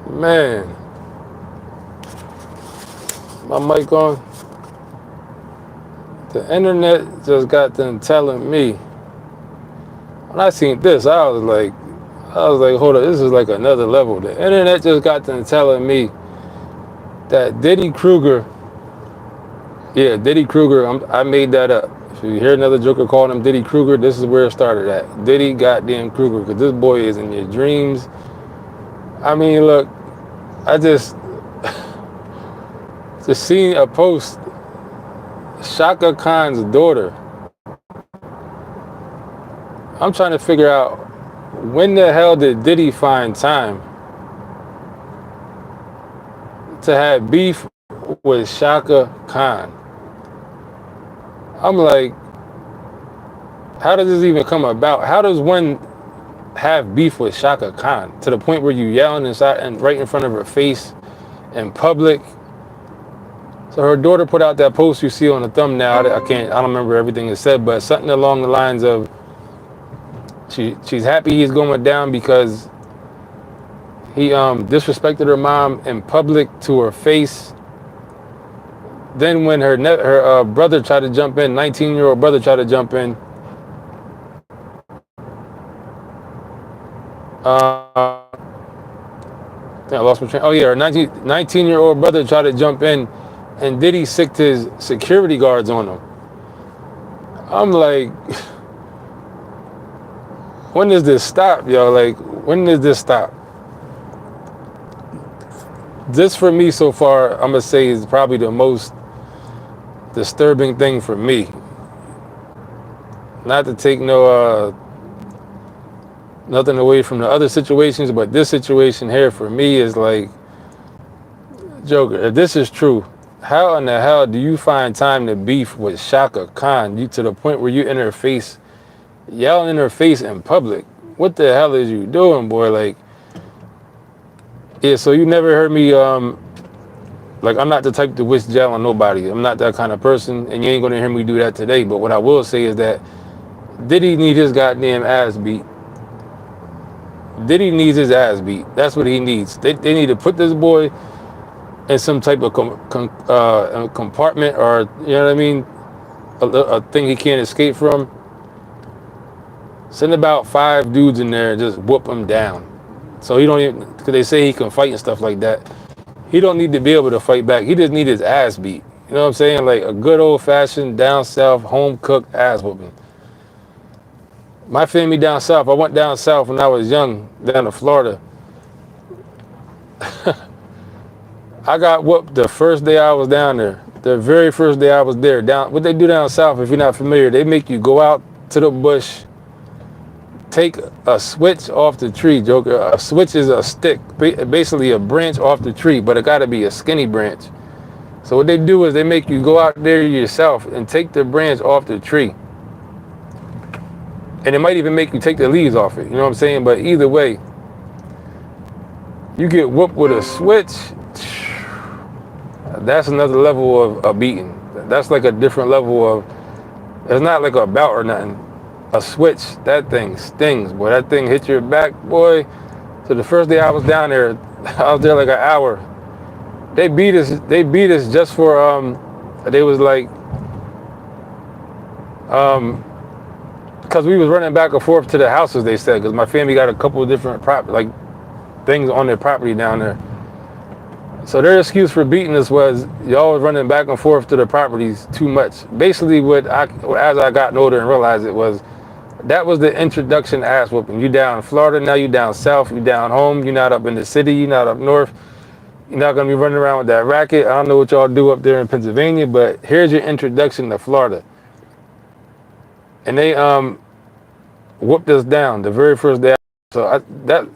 Man, my mic on. The internet just got them telling me. When I seen this, I was like, hold up, this is like another level. The internet just got them telling me that Diddy Krueger, yeah, Diddy Krueger, I made that up. If you hear another joker calling him Diddy Krueger, this is where it started at. Diddy goddamn Krueger, because this boy is in your dreams. I mean, look, I just seen a post. Chaka Khan's daughter. I'm trying to figure out when the hell did Diddy find time to have beef with Chaka Khan? I'm like, how does this even come about? How does one have beef with Chaka Khan to the point where you yelling inside and right in front of her face in public? So her daughter put out that post you see on the thumbnail. I don't remember everything it said, but something along the lines of she's happy he's going down because he disrespected her mom in public to her face. Then when her brother tried to jump in, 19-year-old brother tried to jump in. I think I lost my train. Oh yeah, her 19-year-old brother tried to jump in, and Diddy sicked his security guards on him. I'm like, when does this stop, yo? Like, when does this stop? This for me so far, I'm gonna say is probably the most disturbing thing for me. Not to take nothing away from the other situations, but this situation here for me is like, Joker, if this is true, how in the hell do you find time to beef with Chaka Khan? You to the point where you in her face, yelling in her face in public. What the hell is you doing, boy? Like, yeah, so you never heard me, like, I'm not the type to wish jail on nobody. I'm not that kind of person, and you ain't gonna hear me do that today. But what I will say is that Diddy need his goddamn ass beat. Diddy needs his ass beat. That's what he needs. They need to put this boy in some type of compartment, or, you know what I mean, a thing he can't escape from. Send about 5 dudes in there and just whoop him down. So he don't even, because they say he can fight and stuff like that. He don't need to be able to fight back. He just need his ass beat. You know what I'm saying? Like a good old fashioned down south home cooked ass whooping. My family down south, I went down south when I was young, down to Florida. I got whooped the first day I was down there. The very first day I was there. What they do down south, if you're not familiar, they make you go out to the bush, take a switch off the tree, Joker. A switch is a stick, basically a branch off the tree, but it got to be a skinny branch. So what they do is they make you go out there yourself and take the branch off the tree. And it might even make you take the leaves off it, you know what I'm saying? But either way, you get whooped with a switch, that's another level of beating. That's like a different level of, it's not like a bout or nothing. A switch, that thing stings, boy. That thing hit your back, boy. So the first day I was down there, I was there like an hour. They beat us just for, they was like, because we was running back and forth to the houses, they said, because my family got a couple of different things on their property down there. So their excuse for beating us was y'all was running back and forth to the properties too much. Basically, as I got older and realized that was the introduction ass whooping. You down in Florida, now you down south, you down home, you're not up in the city, you're not up north. You're not gonna be running around with that racket. I don't know what y'all do up there in Pennsylvania, but here's your introduction to Florida. And they whooped us down the very first day. So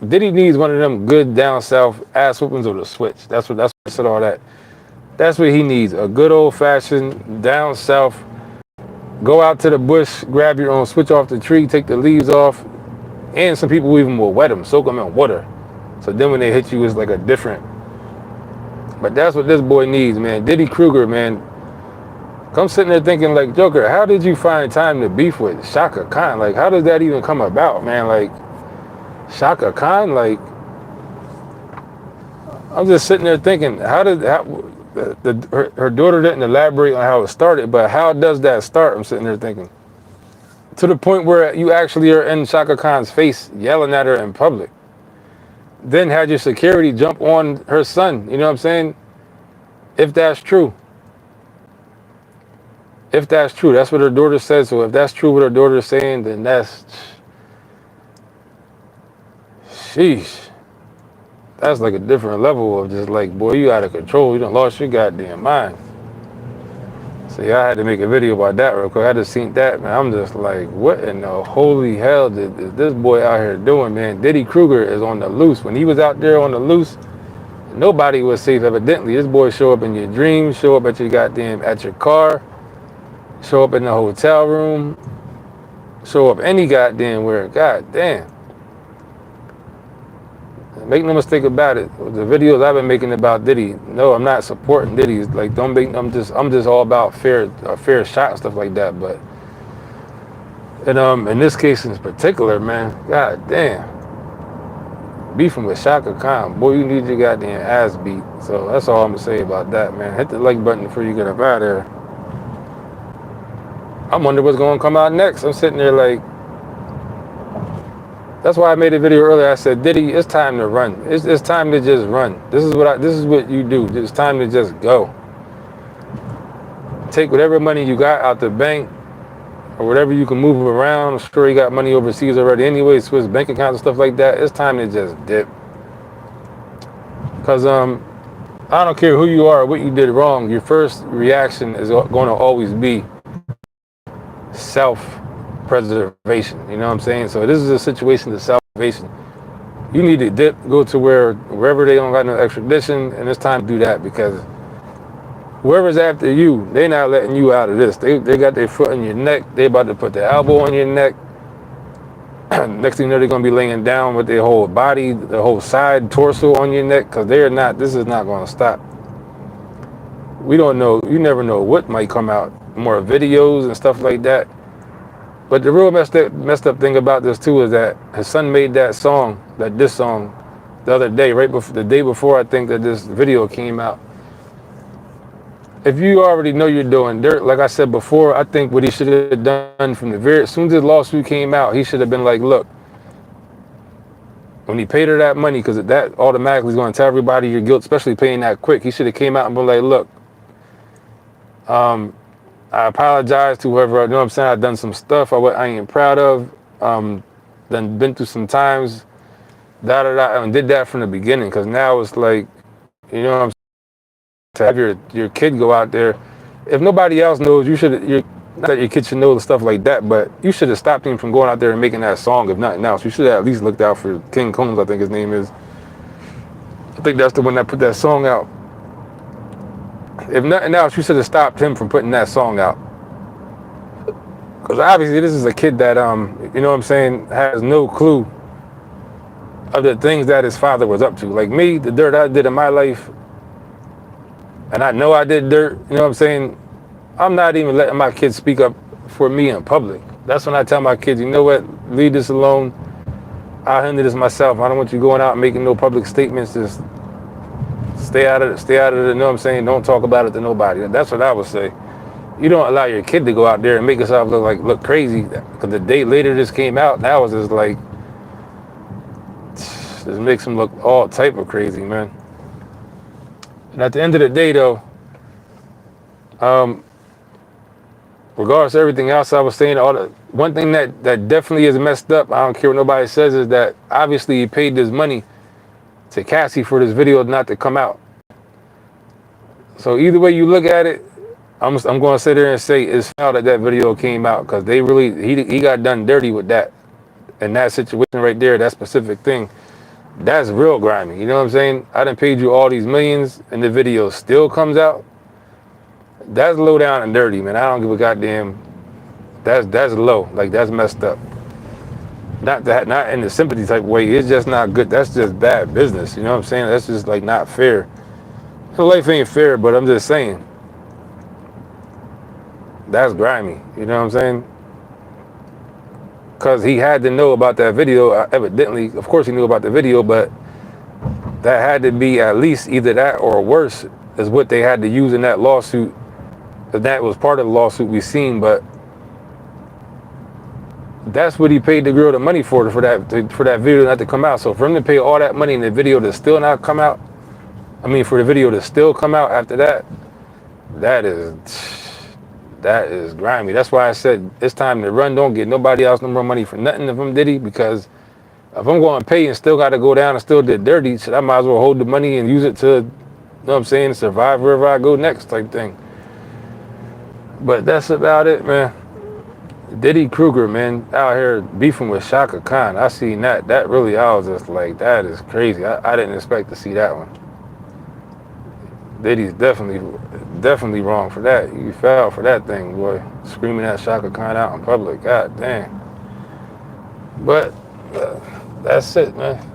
Diddy needs one of them good down south ass whoopings with a switch. That's what I said all that. That's what he needs. A good old fashioned down south. Go out to the bush, grab your own, switch off the tree, take the leaves off. And some people even will wet them, soak them in water. So then when they hit you, it's like a different. But that's what this boy needs, man. Diddy Krueger, man. I'm sitting there thinking, like, Joker, how did you find time to beef with Chaka Khan? Like, how does that even come about, man? Like, Chaka Khan, like, I'm just sitting there thinking, her daughter didn't elaborate on how it started, but how does that start? I'm sitting there thinking. To the point where you actually are in Chaka Khan's face yelling at her in public. Then had your security jump on her son, you know what I'm saying? If that's true. If that's true, that's what her daughter said. So if that's true what her daughter is saying, then that's... Sheesh. That's like a different level of just like, boy, you out of control. You done lost your goddamn mind. So yeah, I had to make a video about that real quick. I just seen that, man. I'm just like, what in the holy hell is this boy out here doing, man? Diddy Krueger is on the loose. When he was out there on the loose, nobody was safe evidently. This boy show up in your dreams, show up at your car, show up in the hotel room, show up any goddamn where. God damn. Make no mistake about it. The videos I've been making about Diddy, no, I'm not supporting Diddy. Like, don't make. I'm just all about a fair shot and stuff like that. But, and in this case in particular, man, god damn, beefing with Chaka Khan, boy, you need your goddamn ass beat. So that's all I'm gonna say about that, man. Hit the like button before you get up out of there. I wonder what's gonna come out next. I'm sitting there like. That's why I made a video earlier. I said, Diddy, it's time to run. It's time to just run. This is what you do. It's time to just go. Take whatever money you got out the bank or whatever you can move around. I'm sure you got money overseas already anyway, Swiss bank accounts and stuff like that. It's time to just dip. Because I don't care who you are or what you did wrong. Your first reaction is going to always be self-preservation, you know what I'm saying? So this is a situation of salvation. You need to dip, go to wherever they don't got no extradition, and it's time to do that because whoever's after you, they not letting you out of this. They got their foot in your neck. They about to put their elbow on your neck. Next thing you know, they're gonna be laying down with their whole body, the whole side torso on your neck because this is not gonna stop. We don't know. You never know what might come out. More videos and stuff like that. But the real messed up thing about this too is that his son made this song, the other day, the day before I think that this video came out. If you already know you're doing dirt, like I said before, I think what he should have done from as soon as the lawsuit came out, he should have been like, look, when he paid her that money, because that automatically is going to tell everybody your guilt, especially paying that quick. He should have came out and been like, look, I apologize to whoever, you know what I'm saying? I've done some stuff I ain't proud of. Then been through some times, and did that from the beginning. Because now it's like, you know what I'm saying? To have your kid go out there, if nobody else knows, not that your kid should know the stuff like that, but you should have stopped him from going out there and making that song, if nothing else. You should have at least looked out for King Combs, I think his name is. I think that's the one that put that song out. If nothing else, you should have stopped him from putting that song out. Because obviously this is a kid that, you know what I'm saying, has no clue of the things that his father was up to. Like me, the dirt I did in my life, and I know I did dirt, you know what I'm saying, I'm not even letting my kids speak up for me in public. That's when I tell my kids, you know what, leave this alone. I'll handle this myself. I don't want you going out and making no public statements. Just stay out of it, you know what I'm saying? Don't talk about it to nobody. That's what I would say. You don't allow your kid to go out there and make yourself look crazy. Because the day later this came out, now it's just like, this makes him look all type of crazy, man. And at the end of the day, though, regardless of everything else I was saying, one thing that definitely is messed up, I don't care what nobody says, is that obviously he paid this money to Cassie for this video not to come out. So either way you look at it, I'm going to sit there and say it's foul that video came out because he got done dirty with that. And that situation right there, that specific thing, that's real grimy. You know what I'm saying? I done paid you all these millions and the video still comes out. That's low down and dirty, man. I don't give a goddamn. That's low. Like, that's messed up. Not in the sympathy type way. It's just not good. That's just bad business. You know what I'm saying? That's just like not fair. So life ain't fair, but I'm just saying. That's grimy. You know what I'm saying? Because he had to know about that video. Evidently, of course he knew about the video, but that had to be at least either that or worse is what they had to use in that lawsuit. That was part of the lawsuit we seen, but that's what he paid the girl the money for that video not to come out. So for him to pay all that money and the video to still not come out, I mean for the video to still come out after that, that is grimy. That's why I said it's time to run. Don't get nobody else no more money for nothing if I'm Diddy, because if I'm going to pay and still got to go down and still did dirty shit, I might as well hold the money and use it to, you know what I'm saying, survive wherever I go next type thing. But that's about it, man. Diddy Krueger, man, out here beefing with Chaka Khan. I seen that. That really, I was just like, that is crazy. I didn't expect to see that one. Diddy's definitely wrong for that. You fell for that thing, boy. Screaming at Chaka Khan out in public. God damn. But that's it, man.